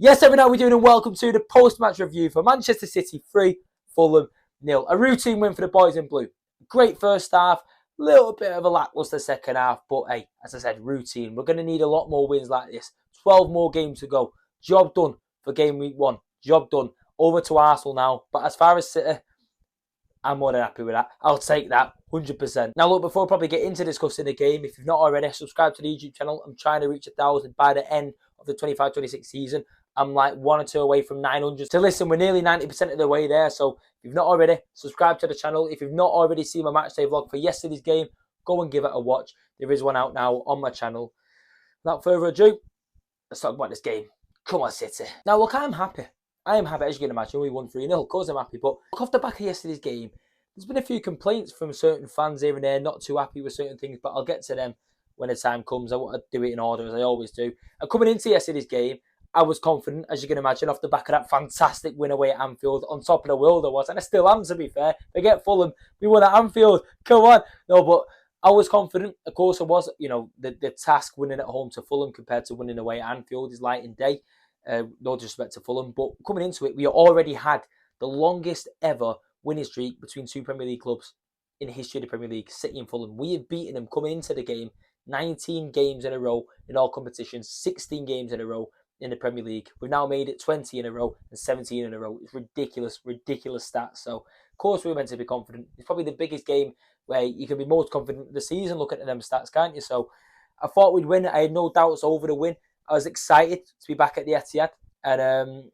Yes, everyone, how we doing? And welcome to the post-match review for Manchester City 3, Fulham 0. A routine win for the boys in blue. Great first half, little bit of a lackluster second half, but hey, as I said, routine. We're going to need a lot more wins like this. 12 more games to go. Job done for game week 1. Job done. Over to Arsenal now. But as far as City, I'm more than happy with that. I'll take that, 100%. Now look, before I probably get into discussing the game, if you've not already, subscribe to the YouTube channel. I'm trying to reach 1,000 by the end of the 25-26 season. I'm like 1 or 2 away from 900. So listen, we're nearly 90% of the way there. So if you've not already, subscribe to the channel. If you've not already seen my matchday vlog for yesterday's game, go and give it a watch. There is one out now on my channel. Without further ado, let's talk about this game. Come on, City. Now look, I'm happy. I am happy, as you can imagine. We won 3-0. Of course I'm happy. But look, off the back of yesterday's game, there's been a few complaints from certain fans here and there, not too happy with certain things, but I'll get to them when the time comes. I want to do it in order, as I always do. And coming into yesterday's game, I was confident, as you can imagine, off the back of that fantastic win away at Anfield. On top of the world I was, and I still am, to be fair. Forget Fulham. We won at Anfield. Come on. No, but I was confident. Of course I was. You know, the task winning at home to Fulham compared to winning away at Anfield is light and day. No disrespect to Fulham. But coming into it, we already had the longest ever winning streak between two Premier League clubs in the history of the Premier League, City and Fulham. We have beaten them coming into the game 19 games in a row in all competitions, 16 games in a row in the Premier League. We've now made it 20 in a row and 17 in a row. It's ridiculous, ridiculous stats. So, of course, we're meant to be confident. It's probably the biggest game where you can be most confident of the season looking at them stats, can't you? So, I thought we'd win. I had no doubts over the win. I was excited to be back at the Etihad. And,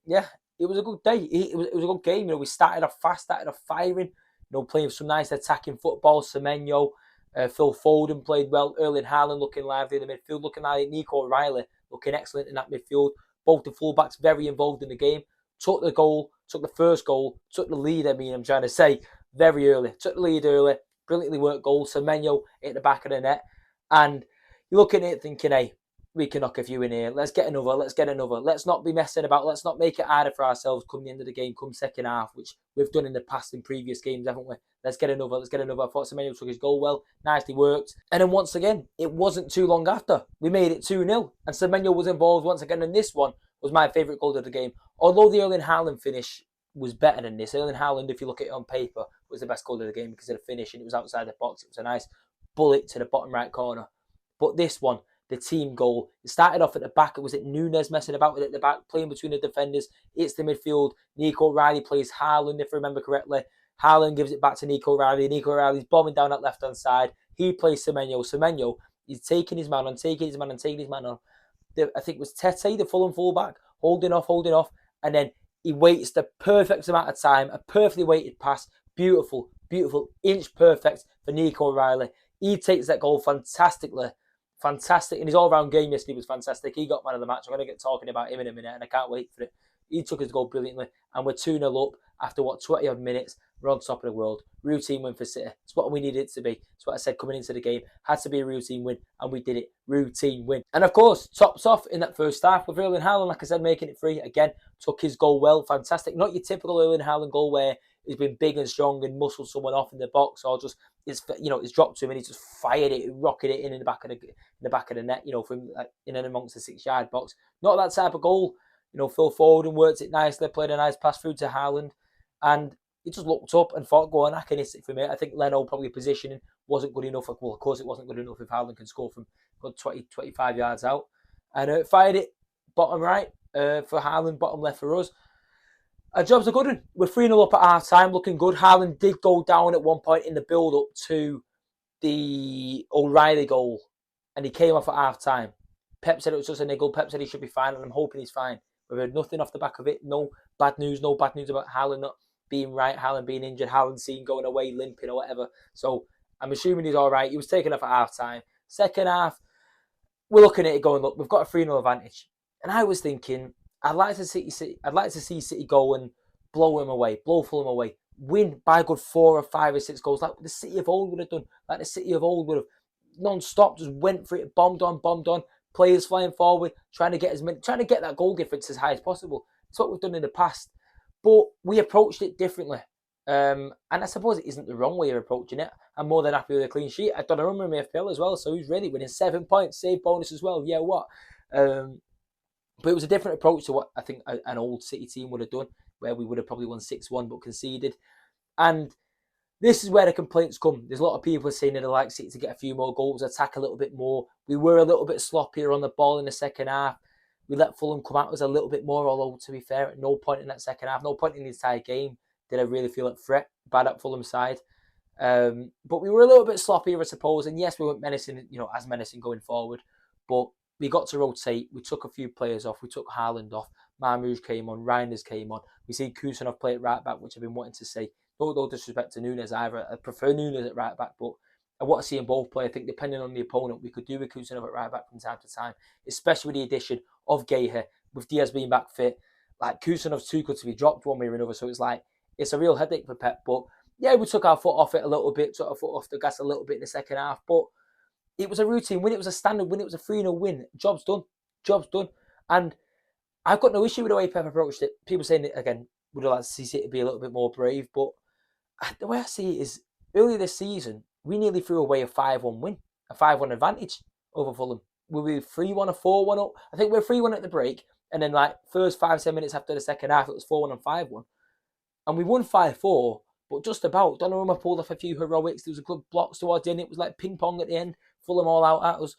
it was a good day. It was a good game. You know, we started off fast, started off firing, playing some nice attacking football. Semenyo, Phil Foden played well. Erling Haaland looking lively in the midfield, looking like Nico O'Reilly looking excellent in that midfield. Both the fullbacks very involved in the game. Took the first goal, took the lead, I'm trying to say, very early. Took the lead early, brilliantly worked goal. Semenyo hit the back of the net. And you're looking at it thinking, hey, we can knock a few in here. Let's get another. Let's not be messing about. Let's not make it harder for ourselves come the end of the game, come second half, which we've done in the past in previous games, haven't we? Let's get another. I thought Semenyo took his goal well. Nicely worked. And then once again, it wasn't too long after. We made it 2-0. And Semenyo was involved once again. And this one was my favourite goal of the game. Although the Erling Haaland finish was better than this. Erling Haaland, if you look at it on paper, was the best goal of the game because of the finish. And it was outside the box. It was a nice bullet to the bottom right corner. But this one, the team goal. It started off at the back. It was Nunes messing about with it at the back, playing between the defenders. It's the midfield. Nico O'Reilly plays Haaland, if I remember correctly. Haaland gives it back to Nico O'Reilly. Nico O'Reilly's bombing down that left-hand side. He plays Semenyo. Semenyo is taking his man on. I think it was Tete, the Fulham fullback, holding off. And then he waits the perfect amount of time. A perfectly weighted pass. Beautiful, inch perfect for Nico O'Reilly. He takes that goal fantastically. Fantastic. In his all-round game yesterday was fantastic. He got man of the match. I'm going to get talking about him in a minute, and I can't wait for it. He took his goal brilliantly, and we're 2-0 up after, 20-odd minutes. We're on top of the world. Routine win for City. It's what we needed it to be. It's what I said coming into the game. Had to be a routine win, and we did it. Routine win. And, of course, tops off in that first half with Erling Haaland, like I said, making it 3. Again, took his goal well. Fantastic. Not your typical Erling Haaland goal where he's been big and strong and muscled someone off in the box, or just it's dropped to him and he's just fired it, rocketed it in the back of the net, from in and amongst the 6-yard box. Not that type of goal. Phil Foden worked it nicely, played a nice pass through to Haaland, and he just looked up and thought, go on, I can hit it from here. I think Leno probably positioning wasn't good enough. Well, of course it wasn't good enough if Haaland can score from 20, 25 yards out. And fired it bottom right for Haaland, bottom left for us. Our job's a good one. We're 3-0 up at half-time, looking good. Haaland did go down at one point in the build-up to the O'Reilly goal, and he came off at half-time. Pep said it was just a niggle. Pep said he should be fine, and I'm hoping he's fine. We've heard nothing off the back of it. No bad news about Haaland not being right, Haaland being injured, Haaland seen going away, limping or whatever. So I'm assuming he's all right. He was taken off at half-time. Second half, we're looking at it going, look, we've got a 3-0 advantage. And I was thinking, I'd like to see City go and blow Fulham away, win by a good 4 or 5 or 6 goals, like the City of old would have done, like the City of old would have non-stop just went for it, bombed on, players flying forward, trying to get that goal difference as high as possible. It's what we've done in the past, but we approached it differently. And I suppose it isn't the wrong way of approaching it. I'm more than happy with a clean sheet. I've done a run with my FPL as well, so he's ready, winning 7 points, save bonus as well. Yeah, what? But it was a different approach to what I think an old City team would have done, where we would have probably won 6-1 but conceded. And this is where the complaints come. There's a lot of people saying they'd like City to get a few more goals, attack a little bit more. We were a little bit sloppier on the ball in the second half. We let Fulham come at us a little bit more, although, to be fair, at no point in that second half, no point in the entire game did I really feel a threat by that Fulham side. But we were a little bit sloppier, I suppose. And yes, we weren't menacing, as menacing going forward. But we got to rotate. We took a few players off. We took Haaland off. Marmoush came on. Reinders came on. We see Kusanov play at right back, which I've been wanting to see. No disrespect to Nunes either. I prefer Nunes at right back, but I want to see them both play. I think depending on the opponent, we could do with Kusanov at right back from time to time, especially with the addition of Gayher, with Diaz being back fit. Like, Kusanov's too good to be dropped one way or another, so it's a real headache for Pep. But yeah, we took our foot off it a little bit, took our foot off the gas a little bit in the second half, but it was a routine win, it was a standard win, it was a 3-0 win. Job's done. And I've got no issue with the way Pep approached it. People saying it again, would like to see City be a little bit more brave, but the way I see it is, earlier this season, we nearly threw away a 5-1 win, a 5-1 advantage over Fulham. We were 3-1 or 4-1 up. I think we were 3-1 at the break, and then first 5-10 minutes after the second half, it was 4-1 and 5-1. And we won 5-4, but just about. Donnarumma pulled off a few heroics. There was a good blocks towards the end. It was like ping pong at the end. Fulham all out at us.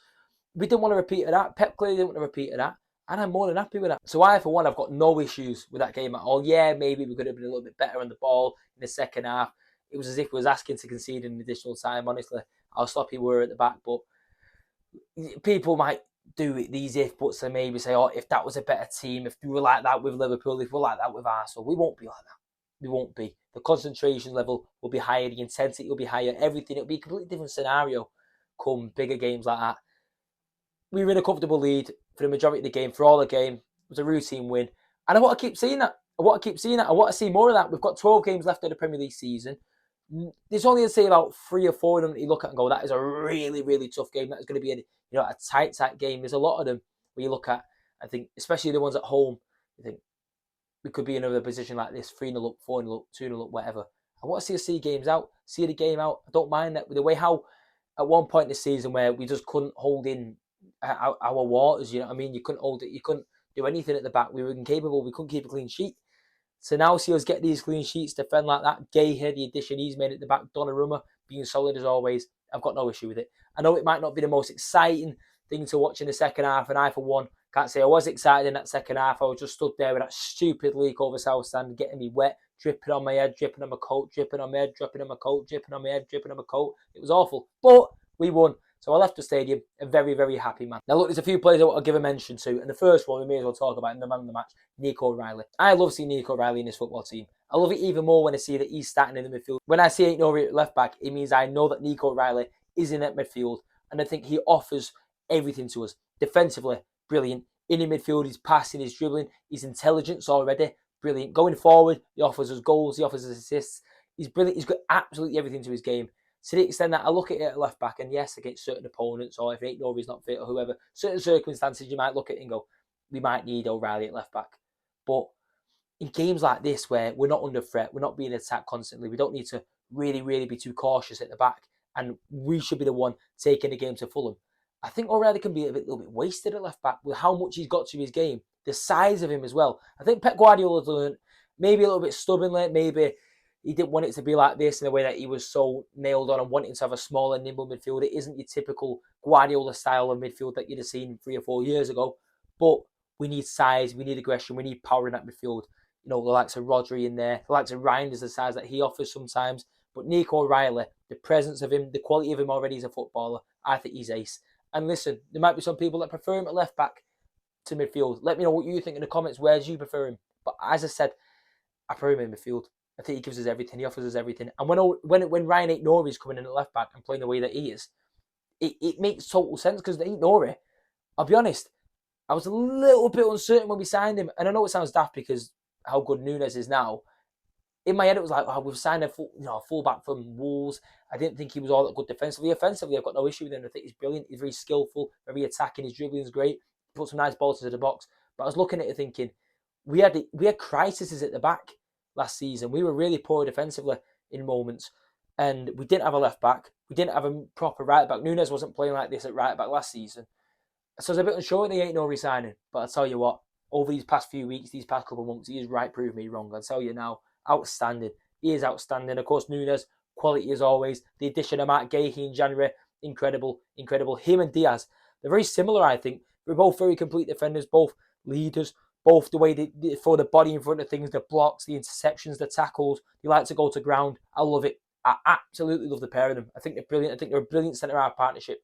We didn't want to repeat of that. Pep clearly didn't want to repeat of that. And I'm more than happy with that. So I, for one, I've got no issues with that game at all. Yeah, maybe we could have been a little bit better on the ball in the second half. It was as if we was asking to concede in additional time, honestly. How sloppy we were at the back. But people might do these if-buts and maybe say, if that was a better team, if we were like that with Liverpool, if we were like that with Arsenal, we won't be like that. We won't be. The concentration level will be higher, the intensity will be higher, everything. It'll be a completely different scenario come bigger games like that. We were in a comfortable lead for the majority of the game, for all the game. It was a routine win. And I want to keep seeing that. I want to see more of that. We've got 12 games left of the Premier League season. There's only, I'd say, about 3 or 4 of them that you look at and go, that is a really, really tough game. That is going to be a tight game. There's a lot of them where you look at, I think, especially the ones at home, you think, we could be in another position like this, 3-0 up, 4-0 up, 2-0 up, whatever. I want to see us see games out, see the game out. I don't mind that. The way how, at one point this season where we just couldn't hold in our waters, you know what I mean? You couldn't hold it, you couldn't do anything at the back. We were incapable, we couldn't keep a clean sheet. So now see us get these clean sheets, defend like that. Gayher, the addition he's made at the back, Donnarumma being solid as always. I've got no issue with it. I know it might not be the most exciting thing to watch in the second half, and I, for one, can't say I was excited in that second half. I was just stood there with that stupid leak over South Stand, getting me wet, dripping on my head, dripping on my coat, dripping on my head, dripping on my coat, dripping on my head, dripping on my coat. It was awful. But we won. So I left the stadium a very, very happy man. Now look, there's a few players I want to give a mention to. And the first one we may as well talk about in the man of the match, Nico O'Reilly. I love seeing Nico O'Reilly in this football team. I love it even more when I see that he's starting in the midfield. When I see Aït-Nouri at left back, it means I know that Nico O'Reilly is in that midfield. And I think he offers everything to us. Defensively, brilliant. In the midfield, he's passing, he's dribbling, his intelligence already, brilliant. Going forward, he offers us goals, he offers us assists. He's brilliant. He's got absolutely everything to his game. To the extent that I look at it at left back, and yes, against certain opponents, or if Aït-Nouri's not fit or whoever, certain circumstances you might look at it and go, we might need O'Reilly at left back. But in games like this where we're not under threat, we're not being attacked constantly, we don't need to really, really be too cautious at the back, and we should be the one taking the game to Fulham. I think O'Reilly can be a little bit wasted at left back with how much he's got to his game, the size of him as well. I think Pep Guardiola's learned, maybe a little bit stubbornly, maybe he didn't want it to be like this in the way that he was so nailed on and wanting to have a smaller, nimble midfield. It isn't your typical Guardiola style of midfield that you'd have seen 3 or 4 years ago. But we need size, we need aggression, we need power in that midfield. You know, the likes of Rodri in there, the likes of Ryan is the size that he offers sometimes. But Nico O'Reilly, the presence of him, the quality of him already as a footballer, I think he's ace. And listen, there might be some people that prefer him at left back to midfield. Let me know what you think in the comments. Where do you prefer him? But as I said, I prefer him in midfield. I think he gives us everything. He offers us everything. And when Ryan Aït-Nouri is coming in at left back and playing the way that he is, it makes total sense because Aït-Nouri, I'll be honest, I was a little bit uncertain when we signed him. And I know it sounds daft because how good Nunes is now. In my head, it was like, we've signed a fullback from Wolves. I didn't think he was all that good defensively. Offensively, I've got no issue with him. I think he's brilliant. He's very skillful, very attacking. His dribbling is great. He puts some nice balls into the box. But I was looking at it thinking, we had crises at the back last season. We were really poor defensively in moments. And we didn't have a left back. We didn't have a proper right back. Nunes wasn't playing like this at right back last season. So I was a bit unsure of the Aït-Nouri signing. But I'll tell you what, over these past few weeks, these past couple of months, he has proved me wrong. I'll tell you now, outstanding. He is outstanding. Of course, Nunes, quality as always. The addition of Matt Gahey in January, incredible. Him and Diaz, they're very similar, I think. They're both very complete defenders, both leaders, both the way they throw the body in front of things, the blocks, the interceptions, the tackles. They like to go to ground. I love it. I absolutely love the pair of them. I think they're brilliant. I think they're a brilliant centre-half partnership.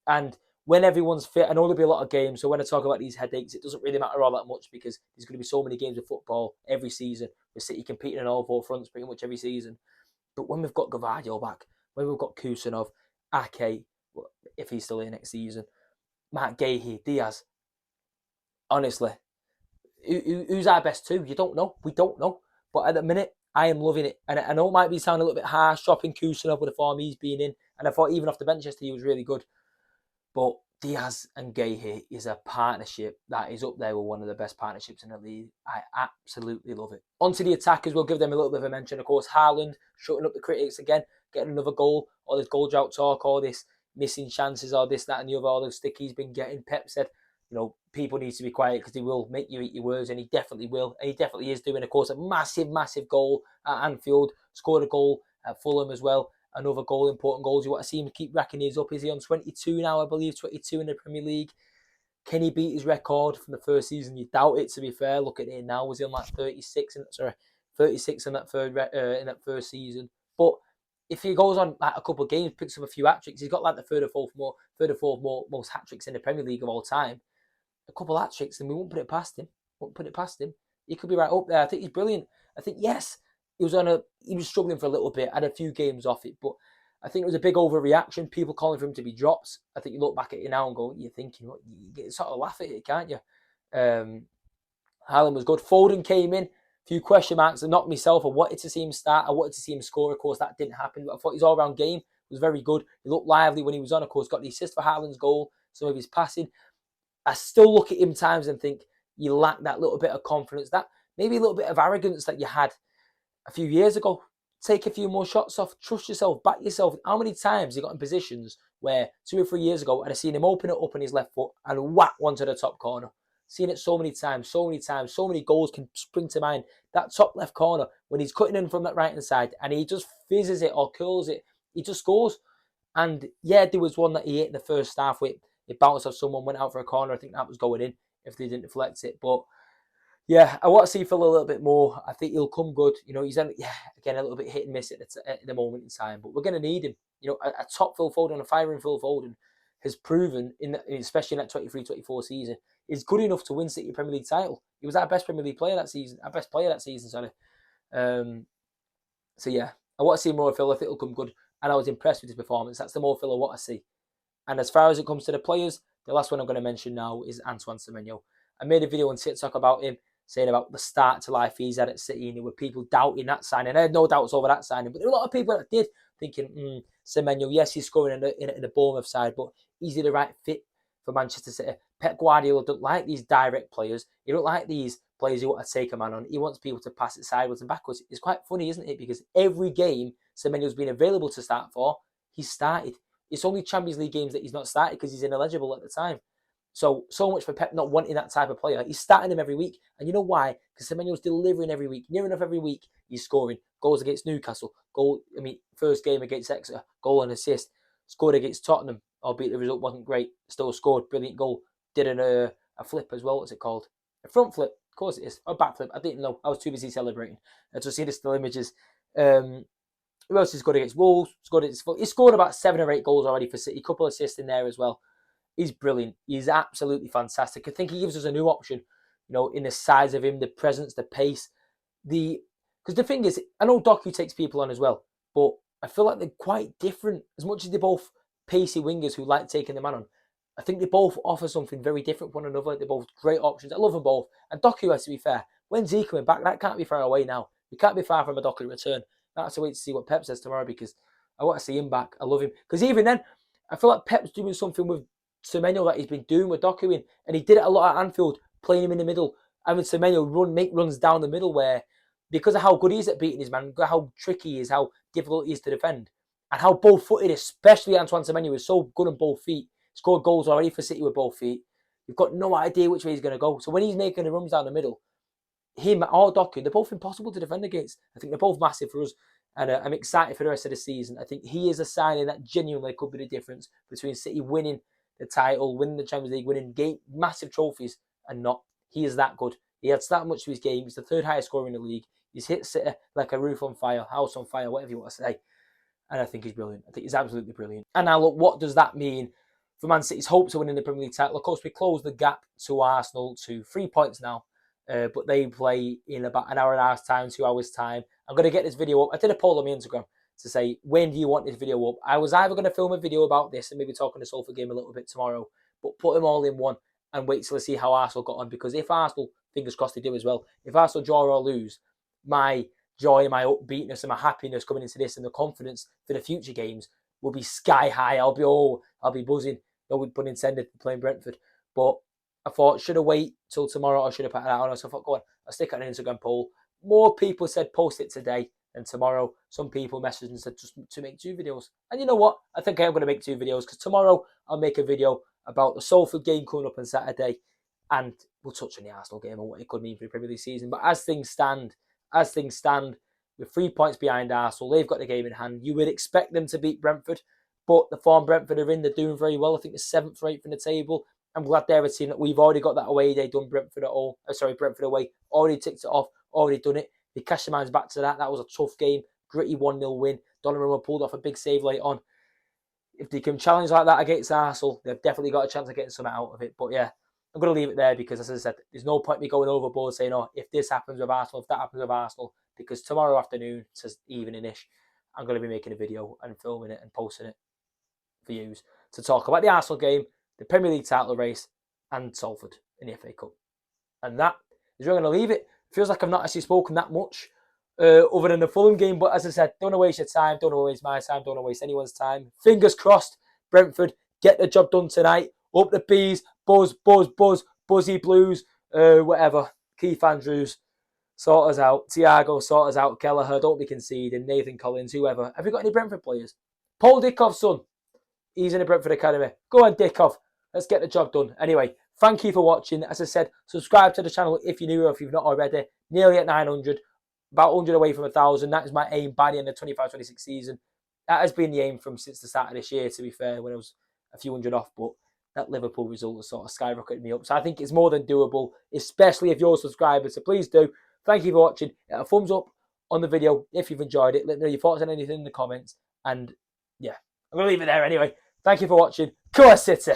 And when everyone's fit, I know there'll be a lot of games, so when I talk about these headaches, it doesn't really matter all that much because there's going to be so many games of football every season, with City competing on all four fronts pretty much every season. But when we've got Gvardiol back, when we've got Kusanov, Ake, if he's still here next season, Matt Gahey, Diaz, honestly, who's our best two? You don't know. We don't know. But at the minute, I am loving it. And I know it might be sounding a little bit harsh, dropping Kusanov with the form he's been in. And I thought even off the bench yesterday, he was really good. But Diaz and Gahey is a partnership that is up there with one of the best partnerships in the league. I absolutely love it. Onto the attackers, we'll give them a little bit of a mention. Of course, Haaland shutting up the critics again, getting another goal. All this goal drought talk, all this missing chances, all this, that and the other, all the stick he's been getting. Pep said, people need to be quiet because they will make you eat your words, and he definitely will. And he definitely is doing, of course, a massive goal at Anfield. Scored a goal at Fulham as well. Another goal, important goals. You want to see him keep racking his up. Is he on 22 now, I believe? 22 in the Premier League. Can he beat his record from the first season? You doubt it, to be fair. Look at it now. Was he on 36 in that first season? But if he goes on a couple of games, picks up a few hat-tricks, he's got the third or fourth most hat-tricks in the Premier League of all time. A couple of hat-tricks, and we won't put it past him. He could be right up there. I think he's brilliant. I think, yes, he was struggling for a little bit, had a few games off it, but I think it was a big overreaction. People calling for him to be dropped. I think you look back at it now and go, you're thinking, you get sort of laugh at it, can't you? Haaland was good. Foden came in, a few question marks. I knocked myself. I wanted to see him start. I wanted to see him score. Of course, that didn't happen, but I thought his all-round game was very good. He looked lively when he was on. Of course, got the assist for Haaland's goal, some of his passing. I still look at him times and think you lack that little bit of confidence, that maybe a little bit of arrogance that you had a few years ago. Take a few more shots off, trust yourself, back yourself. How many times he got in positions where 2 or 3 years ago I'd have seen him open it up on his left foot and whack one to the top corner? Seen it so many times, so many goals can spring to mind. That top left corner, when he's cutting in from that right hand side and he just fizzes it or curls it, he just scores. And yeah, there was one that he hit in the first half with. It bounced off someone, went out for a corner. I think that was going in if they didn't deflect it. But yeah, I want to see Phil a little bit more. I think he'll come good. He's again a little bit hit and miss at the moment in time, but we're going to need him. A top Phil Foden, a firing Phil Foden, has proven, especially in that 23-24 season, is good enough to win City a Premier League title. He was our best Premier League player that season, sorry. So yeah, I want to see more of Phil. I think it'll come good, and I was impressed with his performance. That's the more Phil I want to see. And as far as it comes to the players, the last one I'm going to mention now is Antoine Semenyo. I made a video on TikTok about him, saying about the start to life he's had at City, and there were people doubting that signing. I had no doubts over that signing, but there were a lot of people that did, thinking, Semenyo, yes, he's scoring in the Bournemouth side, but is he the right fit for Manchester City? Pep Guardiola don't like these direct players. He don't like these players who want to take a man on. He wants people to pass it sideways and backwards. It's quite funny, isn't it? Because every game Semenyo's been available to start for, he's started. It's only Champions League games that he's not started because he's ineligible at the time. So much for Pep not wanting that type of player. He's starting him every week. And you know why? Because Semenyo's delivering every week. Near enough every week, he's scoring. Goals against Newcastle. First game against Exeter. Goal and assist. Scored against Tottenham. Albeit the result wasn't great. Still scored. Brilliant goal. Did a flip as well. What's it called? A front flip. Of course it is. A back flip. I didn't know. I was too busy celebrating. To see the still images. Who else has scored against Wolves? He's scored about 7 or 8 goals already for City. A couple of assists in there as well. He's brilliant. He's absolutely fantastic. I think he gives us a new option, in the size of him, the presence, the pace. Because the thing is, I know Doku takes people on as well, but I feel like they're quite different. As much as they're both pacey wingers who like taking the man on, I think they both offer something very different from one another. They're both great options. I love them both. And Doku, has to be fair, when's he coming back? That can't be far away now. We can't be far from a Doku return. I have to wait to see what Pep says tomorrow because I want to see him back. I love him. Because even then, I feel like Pep's doing something with Semenyo that he's been doing with Doku in. And he did it a lot at Anfield, playing him in the middle. Having Semenyo make runs down the middle where, because of how good he is at beating his man, how tricky he is, how difficult he is to defend, and how both-footed, especially Antoine Semenyo, is so good on both feet. Scored goals already for City with both feet. You've got no idea which way he's going to go. So when he's making the runs down the middle, him or Doku, they're both impossible to defend against. I think they're both massive for us, and I'm excited for the rest of the season. I think he is a signing that genuinely could be the difference between City winning the title, winning the Champions League, winning massive trophies, and not. He is that good. He adds that much to his game. He's the third highest scorer in the league. He's hit City like a roof on fire, house on fire, whatever you want to say. And I think he's brilliant. I think he's absolutely brilliant. And now look, what does that mean for Man City's hopes of winning the Premier League title? Of course, we closed the gap to Arsenal to 3 points now. But they play in about an hour and a half time, 2 hours time. I'm going to get this video up. I did a poll on my Instagram to say, when do you want this video up? I was either going to film a video about this and maybe talk on the Salford game a little bit tomorrow, but put them all in one and wait till I see how Arsenal got on. Because if Arsenal, fingers crossed they do as well, if Arsenal draw or lose, my joy, my upbeatness and my happiness coming into this and the confidence for the future games will be sky high. I'll be buzzing. No pun intended, playing Brentford. But I thought, should I wait till tomorrow or should I put it out? So I thought, go on, I'll stick it on an Instagram poll. More people said post it today than tomorrow. Some people messaged and said just to make 2 videos. And you know what? I think I am going to make 2 videos because tomorrow I'll make a video about the Salford game coming up on Saturday, and we'll touch on the Arsenal game and what it could mean for the Premier League season. But as things stand, with 3 points behind Arsenal, they've got the game in hand. You would expect them to beat Brentford, but the form Brentford are in, they're doing very well. I think they're 7th or 8th in the table. I'm glad they're a team that we've already got that away. They've done Brentford away. Already ticked it off. Already done it. They cashed their minds back to that. That was a tough game. Gritty 1-0 win. Donnarumma pulled off a big save late on. If they can challenge like that against Arsenal, they've definitely got a chance of getting something out of it. But yeah, I'm going to leave it there because, as I said, there's no point me going overboard saying, oh, if this happens with Arsenal, if that happens with Arsenal, because tomorrow afternoon, to evening-ish, I'm going to be making a video and filming it and posting it for you to talk about the Arsenal game, the Premier League title race, and Salford in the FA Cup. And that is where I'm going to leave it. Feels like I've not actually spoken that much other than the Fulham game. But as I said, don't want to waste your time. Don't want to waste my time. Don't want to waste anyone's time. Fingers crossed, Brentford get the job done tonight. Up the bees. Buzz, buzz, buzz. Buzzy Blues. Whatever. Keith Andrews. Sort us out. Thiago, sort us out. Kelleher, don't be conceding. Nathan Collins, whoever. Have you got any Brentford players? Paul Dickov's son. He's in the Brentford Academy. Go on, Dickov. Let's get the job done. Anyway, thank you for watching. As I said, subscribe to the channel if you're new or if you've not already. Nearly at 900. About 100 away from 1,000. That is my aim by the end of the 25-26 season. That has been the aim since the start of this year, to be fair, when I was a few hundred off. But that Liverpool result has sort of skyrocketed me up. So I think it's more than doable, especially if you're a subscriber. So please do. Thank you for watching. Hit a thumbs up on the video if you've enjoyed it. Let me know your thoughts on anything in the comments. And yeah, I'm going to leave it there anyway. Thank you for watching. Go City!